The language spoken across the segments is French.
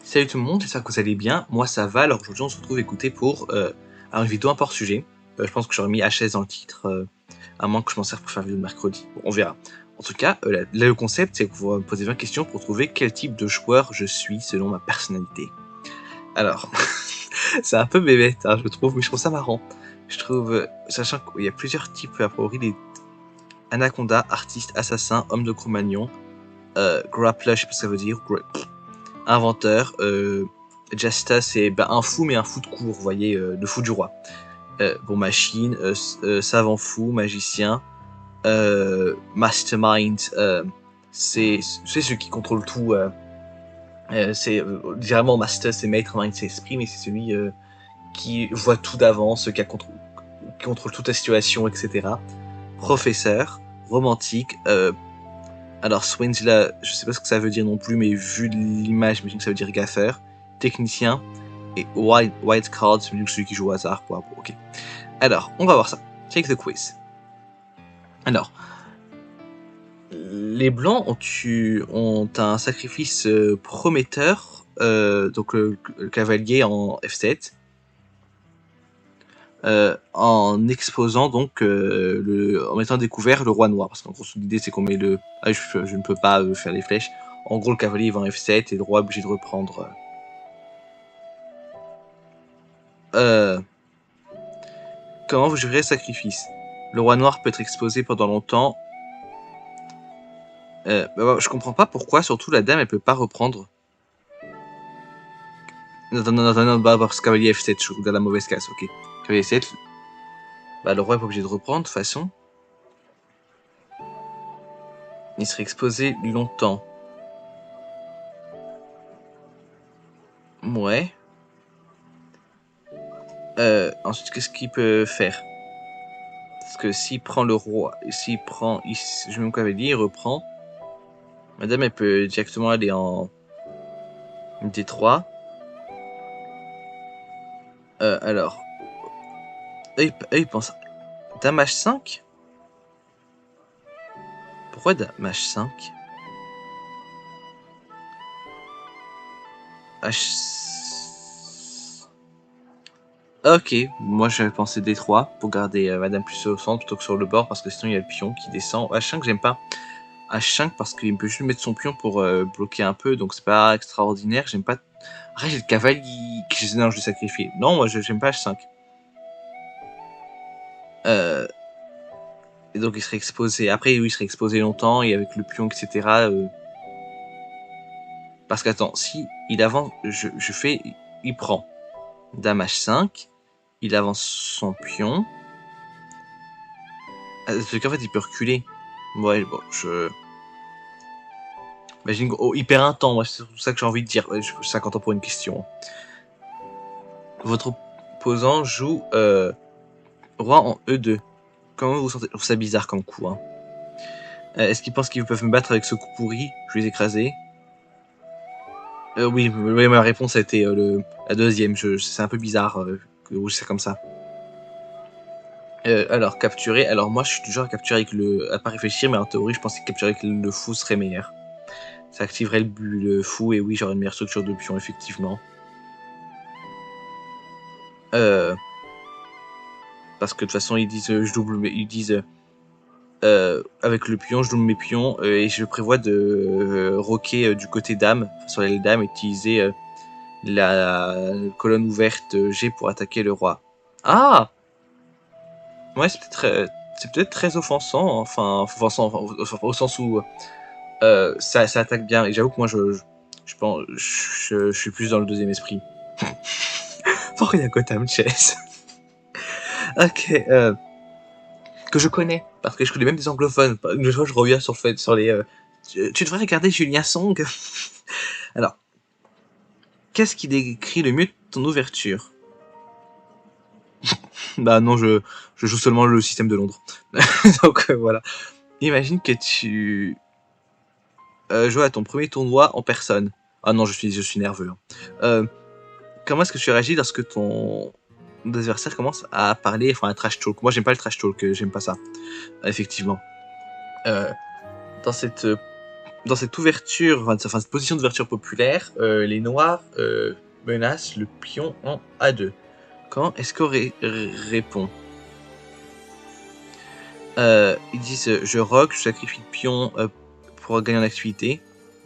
Salut tout le monde, j'espère que vous allez bien. Moi ça va, alors aujourd'hui on se retrouve écouter pour une vidéo un peu hors sujet. Je pense que j'aurais mis HS dans le titre, à moins que je m'en serve pour faire une vidéo de mercredi. Bon, on verra. En tout cas, là le concept c'est que vous me posez 20 questions pour trouver quel type de joueur je suis selon ma personnalité. Alors, c'est un peu bébête, hein, je trouve, mais je trouve ça marrant. Je trouve, sachant qu'il y a plusieurs types a priori, les Anaconda, artiste, assassin, homme de Cro-Magnon, grappler, je sais pas ce que ça veut dire, inventeur, Jasta c'est un fou mais un fou de cour, vous voyez, le fou du roi. Machine, savant fou, magicien, mastermind, c'est celui qui contrôle tout. C'est généralement master c'est maître, mind c'est esprit, mais c'est celui qui voit tout d'avance, qui contrôle toute la situation, etc. Professeur, romantique, alors Swindler, je sais pas ce que ça veut dire non plus, mais vu l'image, j'imagine que ça veut dire gaffeur. Technicien et white card, celui qui joue au hasard. Ok. Alors, on va voir ça. Check the quiz. Alors, les blancs ont un sacrifice prometteur, donc le cavalier en F7, en exposant donc en mettant découvert le roi noir, parce qu'en gros l'idée c'est qu'on met le je ne peux pas faire les flèches. En gros le cavalier va en F7 et le roi est obligé de reprendre. Comment vous gérez le sacrifice? Le roi noir peut être exposé pendant longtemps. Je comprends pas pourquoi, surtout la dame elle peut pas reprendre. Non, parce que cavalier F7, je regarde la mauvaise case, ok. Cavalier F7, le roi est pas obligé de reprendre de toute façon. Il serait exposé longtemps. Ouais. Ensuite, qu'est-ce qu'il peut faire? Parce que s'il prend le roi, je mets mon cavalier, il reprend. Madame, elle peut directement aller en D3. Alors, eux, ils pensent Dame H5. Pourquoi Dame H5? Ok, moi j'avais pensé D3 pour garder Madame plus au centre plutôt que sur le bord parce que sinon il y a le pion qui descend. H5 j'aime pas. H5 parce qu'il peut juste mettre son pion pour bloquer un peu, donc c'est pas extraordinaire. J'aime pas. Après j'ai le cavalier qui non, je l'ai sacrifié. Non, moi j'aime pas H5. Et donc il serait exposé. Après oui, il serait exposé longtemps et avec le pion, etc. Parce qu'attends, si il avance, je fais, il prend Dame H5, il avance son pion. Parce qu'en fait il peut reculer. Ouais, bon, Imagine, il perd un temps, moi, c'est tout ça que j'ai envie de dire. 50 ans pour une question. Votre opposant joue roi en E2. Comment vous sentez? Je trouve ça bizarre comme coup. Hein. Est-ce qu'ils pensent qu'ils peuvent me battre avec ce coup pourri? Je vais les écraser. Oui, ma réponse a été la deuxième. C'est un peu bizarre que je sais comme ça. Alors, capturer. Alors, moi, je suis toujours à capturer avec à pas réfléchir, mais en théorie, je pense que capturer avec le fou serait meilleur. Ça activerait le fou, et oui, j'aurais une meilleure structure de pion, effectivement. Parce que de toute façon, ils disent, avec le pion, je double mes pions, et je prévois de roquer du côté dame, sur l'aile dame, et utiliser la colonne ouverte G pour attaquer le roi. Ah! Ouais, c'est peut-être très offensant, enfin, offensant au sens où ça attaque bien. Et j'avoue que moi, je pense, je suis plus dans le deuxième esprit. Pourquoi il y a Gotham Chess? Ok, que je connais, parce que je connais même des anglophones. Une fois, je reviens sur le fait, sur les. Tu devrais regarder Julien Song. Alors, qu'est-ce qui décrit le mieux ton ouverture? Bah non, je joue seulement le système de Londres. Donc voilà. Imagine que tu joues à ton premier tournoi en personne. Ah non, je suis nerveux. Hein. Comment est-ce que tu réagis lorsque ton adversaire commence à parler, enfin un trash talk? Moi, j'aime pas le trash talk, j'aime pas ça. Effectivement. Dans cette dans cette ouverture, enfin cette position d'ouverture populaire, les noirs menacent le pion en A2. Quand est-ce qu'on répond? Ils disent je rock, je sacrifie le pion pour gagner en activité.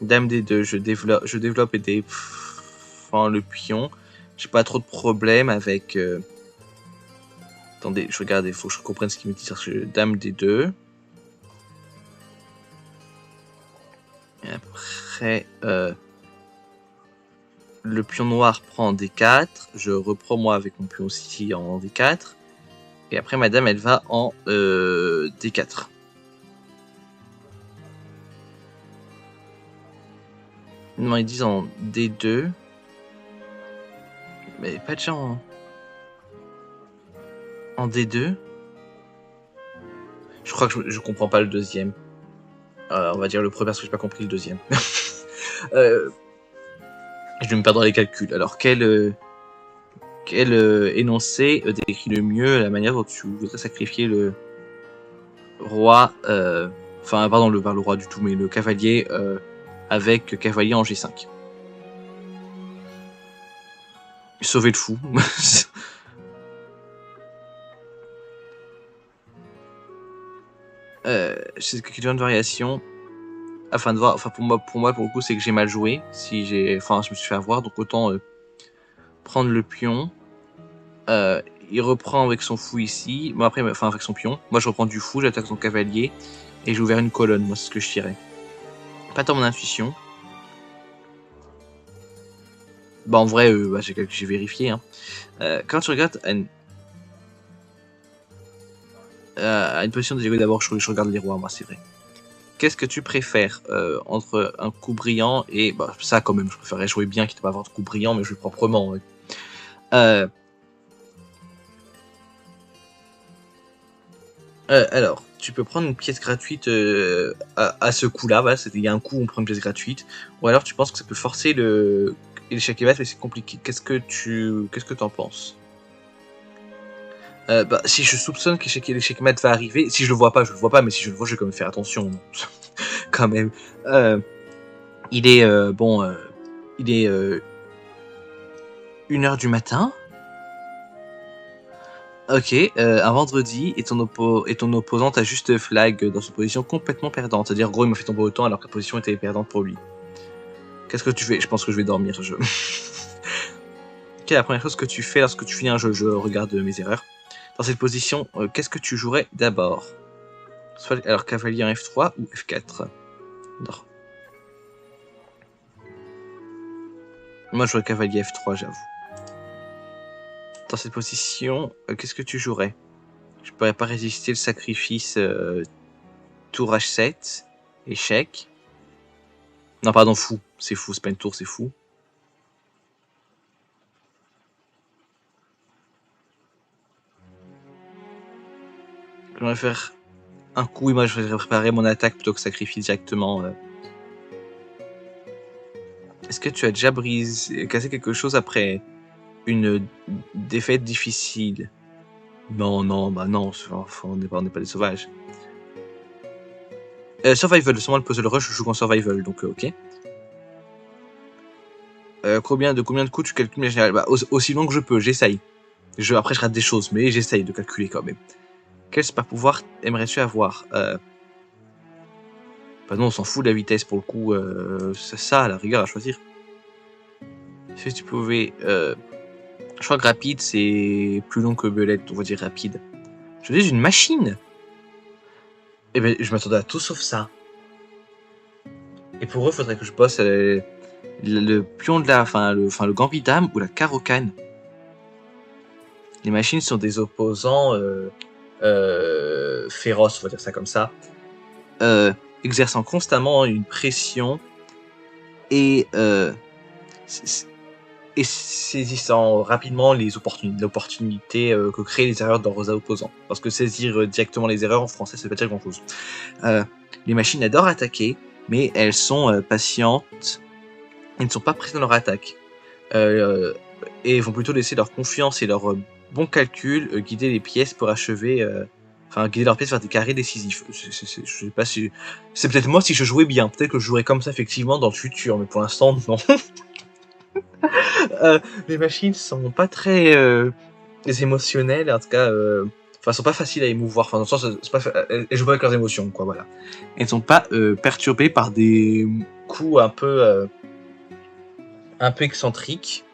Dame D2, je développe et défends le pion. J'ai pas trop de problèmes avec. Attendez, je regarde, il faut que je comprenne ce qu'il me dit. Dame D2. Et après, le pion noir prend en D4. Je reprends moi avec mon pion aussi en D4. Et après, madame, elle va en D4. Non, ils disent en D2. Mais pas déjà en D2. Je crois que je comprends pas le deuxième. On va dire le premier parce que j'ai pas compris le deuxième. Je vais me perdre dans les calculs. Alors, quel énoncé décrit le mieux la manière dont tu voudrais sacrifier le roi, enfin, pardon, pas le roi du tout, mais le cavalier avec cavalier en G5. Sauver le fou. C'est question de variation. Afin de voir, enfin pour moi pour le coup c'est que j'ai mal joué. Si j'ai, enfin je me suis fait avoir, donc autant prendre le pion. Il reprend avec son fou ici. Moi après, enfin avec son pion. Moi je reprends du fou, j'attaque son cavalier et j'ai ouvert une colonne. Moi c'est ce que je tirais. Pas tant mon intuition. Bah en vrai, j'ai vérifié. Hein. Quand tu regardes à une position de dialogue, d'abord je regarde les rois, moi c'est vrai. Qu'est-ce que tu préfères entre un coup brillant et bah ça quand même, je préférerais jouer bien quitte à pas avoir de coup brillant, mais jouer proprement. Ouais. Alors, tu peux prendre une pièce gratuite à ce coup-là. Voilà, il y a un coup où on prend une pièce gratuite. Ou alors tu penses que ça peut forcer l'échec et mat, mais c'est compliqué. Qu'est-ce que t'en penses? Bah, si je soupçonne que l'échec mat va arriver, si je le vois pas, mais si je le vois, je vais quand même faire attention. Quand même. Il est il est 1h du matin. Ok, un vendredi et ton opposant a juste flag dans une position complètement perdante. C'est-à-dire, gros, il m'a fait tomber autant alors que la position était perdante pour lui. Qu'est-ce que tu fais? Je pense que je vais dormir. Quelle est la première chose que tu fais lorsque tu finis un jeu? Je regarde mes erreurs. Dans cette position, qu'est-ce que tu jouerais d'abord? Soit alors cavalier en F3 ou F4. Non. Moi, je jouerais cavalier F3, j'avoue. Dans cette position, qu'est-ce que tu jouerais? Je pourrais pas résister le sacrifice tour H7, échec. Non, pardon, fou. C'est fou, c'est pas une tour, c'est fou. J'aimerais faire un coup et moi je vais préparer mon attaque plutôt que sacrifier directement. Est-ce que tu as déjà cassé quelque chose après une défaite difficile? Non, bah non, on n'est pas des sauvages. Survival, sûrement le puzzle rush, je joue en survival, donc ok. Combien de coups tu calcules en général? Bah, aussi long que je peux, j'essaye. Après je rate des choses, mais j'essaye de calculer quand même. Quel super pouvoir aimerais-tu avoir? Bah non, on s'en fout de la vitesse pour le coup, c'est ça à la rigueur à choisir. Si tu pouvais... je crois que rapide c'est plus long que belette, on va dire rapide. Je dis une machine. Eh ben je m'attendais à tout sauf ça. Et pour eux, faudrait que je bosse le pion de la... Enfin le gambit dame ou la carocane. Les machines sont des opposants féroces, on va dire ça comme ça. Exerçant constamment une pression et saisissant rapidement les opportunités que créent les erreurs dans leurs opposants. Parce que saisir directement les erreurs en français, ça veut pas dire grand chose. Les machines adorent attaquer, mais elles sont patientes et ne sont pas prises dans leur attaque. Et vont plutôt laisser leur confiance et leur bon calcul guider les pièces pour achever Enfin, guider leurs pièces vers des carrés décisifs. Je sais pas si... C'est peut-être moi si je jouais bien. Peut-être que je jouerais comme ça effectivement dans le futur, mais pour l'instant, non. Les machines sont pas très émotionnelles, en tout cas... Enfin, sont pas faciles à émouvoir. Enfin, dans le sens, c'est pas elles jouent pas avec leurs émotions, quoi, voilà. Elles sont pas perturbées par des coups un peu excentriques.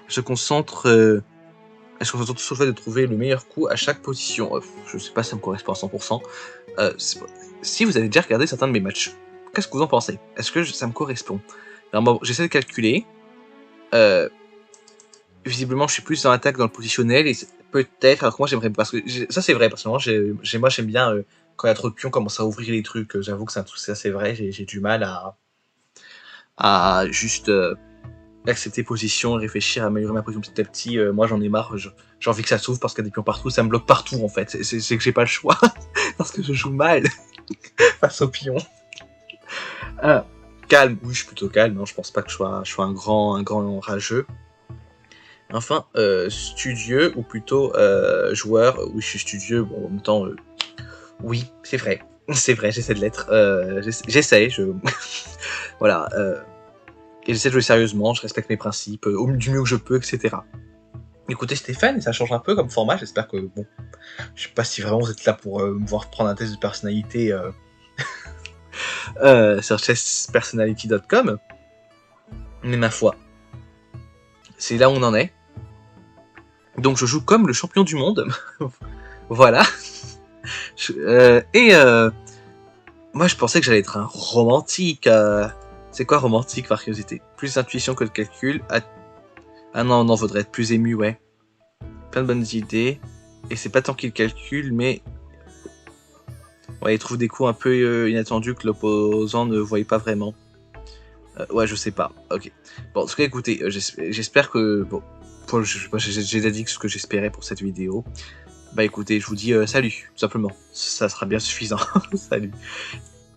Elles se concentrent surtout sur le fait de trouver le meilleur coup à chaque position. Je sais pas si ça me correspond à 100%. Si vous avez déjà regardé certains de mes matchs, qu'est-ce que vous en pensez? Est-ce que ça me correspond? Alors, moi, j'essaie de calculer. Visiblement, je suis plus dans l'attaque, dans le positionnel, et peut-être, alors que moi j'aimerais, parce que ça c'est vrai, parce que moi j'aime bien quand il y a trop de pions, commencer à ouvrir les trucs. J'avoue que c'est assez vrai, j'ai du mal à juste accepter position, réfléchir, améliorer ma position petit à petit. Moi j'en ai marre, j'ai envie que ça s'ouvre parce qu'il y a des pions partout, ça me bloque partout en fait. C'est que j'ai pas le choix, parce que je joue mal face aux pions. Calme, oui, je suis plutôt calme, hein, je pense pas que je sois un grand rageux. Enfin, studieux, ou plutôt joueur, oui, je suis studieux, bon, en même temps, oui, c'est vrai, j'essaie de l'être, j'essaie, voilà, et j'essaie de jouer sérieusement, je respecte mes principes, du mieux que je peux, etc. Écoutez Stéphane, ça change un peu comme format, j'espère que, bon, je sais pas si vraiment vous êtes là pour me voir prendre un test de personnalité sur chesspersonality.com, mais ma foi, c'est là où on en est. Donc je joue comme le champion du monde, voilà. Moi je pensais que j'allais être un romantique. C'est quoi romantique par curiosité? Plus d'intuition que de calcul. Ah non, faudrait être plus ému, ouais. Plein de bonnes idées. Et c'est pas tant qu'il calcule, mais... Ouais, il trouve des coups un peu inattendus que l'opposant ne voyait pas vraiment. Ouais, je sais pas. Ok. Bon, en tout cas, écoutez, j'espère que... Bon, j'ai déjà dit ce que j'espérais pour cette vidéo. Bah écoutez, je vous dis salut, tout simplement. Ça sera bien suffisant. Salut.